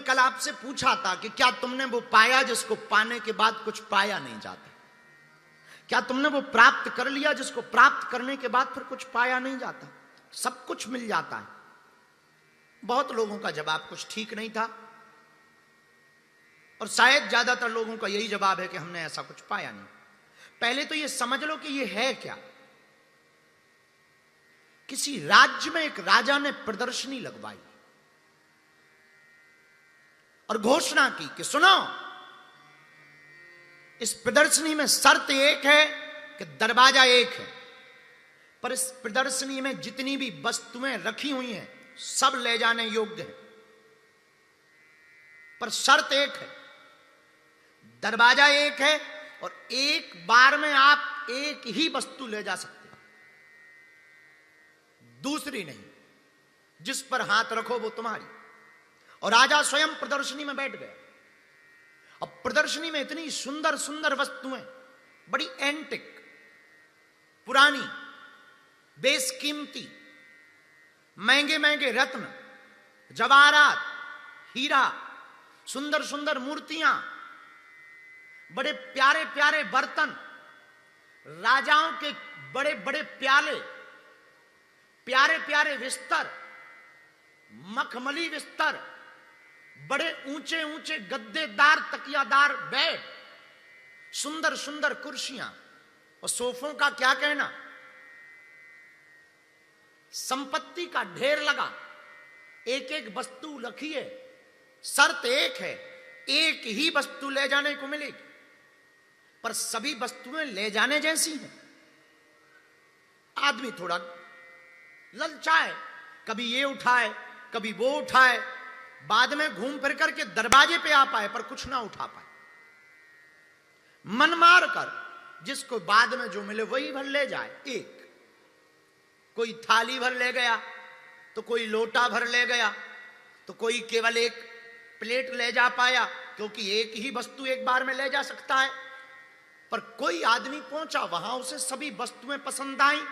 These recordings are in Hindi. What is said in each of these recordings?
कल आपसे पूछा था कि क्या तुमने वो पाया जिसको पाने के बाद कुछ पाया नहीं जाता? क्या तुमने वो प्राप्त कर लिया जिसको प्राप्त करने के बाद फिर कुछ पाया नहीं जाता? सब कुछ मिल जाता है। बहुत लोगों का जवाब कुछ ठीक नहीं था, और शायद ज्यादातर लोगों का यही जवाब है कि हमने ऐसा कुछ पाया नहीं। पहले तो ये समझ लो कि ये है क्या। किसी राज्य में एक राजा ने प्रदर्शनी लगवाई और घोषणा की कि सुनो, इस प्रदर्शनी में शर्त एक है कि दरवाजा एक है, पर इस प्रदर्शनी में जितनी भी वस्तुएं रखी हुई हैं सब ले जाने योग्य है, पर शर्त एक है, दरवाजा एक है और एक बार में आप एक ही वस्तु ले जा सकते हैं, दूसरी नहीं। जिस पर हाथ रखो वो तुम्हारी। और राजा स्वयं प्रदर्शनी में बैठ गए। अब प्रदर्शनी में इतनी सुंदर सुंदर वस्तुएं, बड़ी एंटिक, पुरानी, बेशकीमती, महंगे महंगे रत्न, जवाहरात, हीरा, सुंदर सुंदर मूर्तियां, बड़े प्यारे प्यारे बर्तन, राजाओं के बड़े बड़े प्याले, प्यारे प्यारे बिस्तर, मखमली बिस्तर, बड़े ऊंचे ऊंचे गद्देदार तकियादार बेड, सुंदर सुंदर कुर्सियां, और सोफों का क्या कहना। संपत्ति का ढेर लगा, एक एक वस्तु रखिए, शर्त एक है, एक ही वस्तु ले जाने को मिलेगी, पर सभी वस्तुएं ले जाने जैसी हैं। आदमी थोड़ा ललचाए, कभी ये उठाए कभी वो उठाए, बाद में घूम फिर करके दरवाजे पे आ पाए पर कुछ ना उठा पाए। मन मार कर जिसको बाद में जो मिले वही भर ले जाए। एक कोई थाली भर ले गया, तो कोई लोटा भर ले गया, तो कोई केवल एक प्लेट ले जा पाया, क्योंकि एक ही वस्तु एक बार में ले जा सकता है। पर कोई आदमी पहुंचा, वहां उसे सभी वस्तुएं पसंद आई,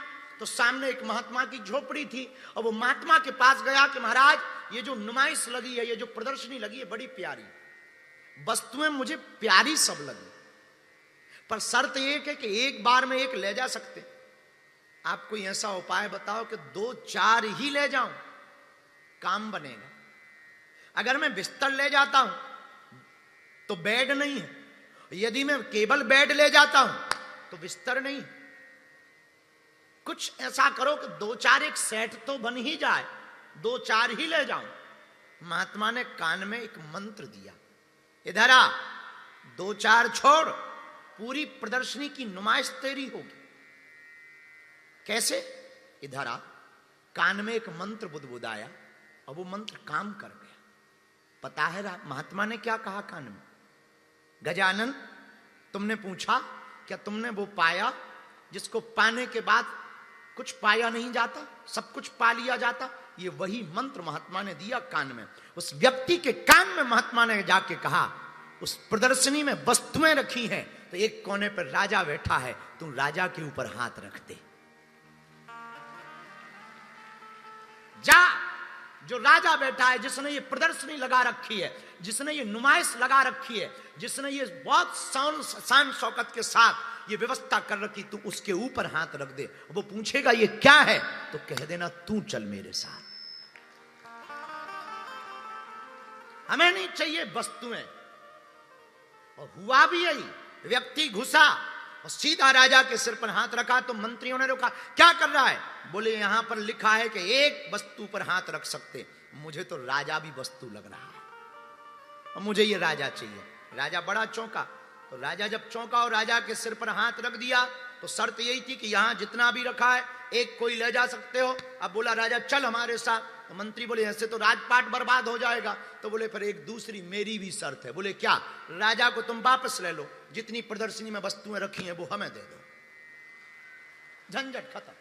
तो सामने एक महात्मा की झोपड़ी थी, और वो महात्मा के पास गया कि महाराज, ये जो नुमाइश लगी है, ये जो प्रदर्शनी लगी है, बड़ी प्यारी वस्तुएं मुझे प्यारी सब लगी, पर शर्त एक है कि एक बार में एक ले जा सकते। आप कोई ऐसा उपाय बताओ कि 2-4 ही ले जाऊं, काम बनेगा। अगर मैं बिस्तर ले जाता हूं तो बेड नहीं है, यदि मैं केवल बेड ले जाता हूं तो बिस्तर नहीं। कुछ ऐसा करो कि 2-4 एक सेट तो बन ही जाए, 2-4 ही ले जाऊं। महात्मा ने कान में एक मंत्र दिया, इधर आ, 2-4 छोड़, पूरी प्रदर्शनी की नुमाइश तेरी होगी। कैसे? इधर आ। कान में एक मंत्र बुदबुदाया और वो मंत्र काम कर गया। पता है महात्मा ने क्या कहा कान में? गजानन, तुमने पूछा क्या तुमने वो पाया जिसको पाने के बाद कुछ पाया नहीं जाता, सब कुछ पा लिया जाता? ये वही मंत्र महात्मा ने दिया कान में। उस व्यक्ति के कान में महात्मा ने जाके कहा, उस प्रदर्शनी में वस्तुएं रखी हैं, तो एक कोने पर राजा बैठा है, तुम राजा के ऊपर हाथ रख दे। जा, जो राजा बैठा है, जिसने ये प्रदर्शनी लगा रखी है, जिसने ये नुमाइश लगा रखी है, जिसने ये बहुत शान शौकत के साथ ये व्यवस्था कर रखी, तू उसके ऊपर हाथ रख दे। वो पूछेगा ये क्या है, तो कह देना तू चल मेरे साथ। हमें नहीं चाहिए वस्तुएं। और हुआ भी यही, व्यक्ति घुसा और सीधा राजा के सिर पर हाथ रखा, तो मंत्रियों ने रोका, क्या कर रहा है? बोले यहां पर लिखा है कि एक वस्तु पर हाथ रख सकते, मुझे तो राजा भी वस्तु लग रहा है और मुझे ये राजा चाहिए। राजा बड़ा चौंका। तो राजा जब चौंका और राजा के सिर पर हाथ रख दिया, तो शर्त यही थी कि यहां जितना भी रखा है एक कोई ले जा सकते हो। अब बोला राजा चल हमारे साथ। तो मंत्री बोले ऐसे तो राजपाट बर्बाद हो जाएगा। तो बोले फिर एक दूसरी मेरी भी शर्त है। बोले क्या? राजा को तुम वापस ले लो, जितनी प्रदर्शनी में वस्तुएं रखी हैं वो हमें दे दो, झंझट खत्म।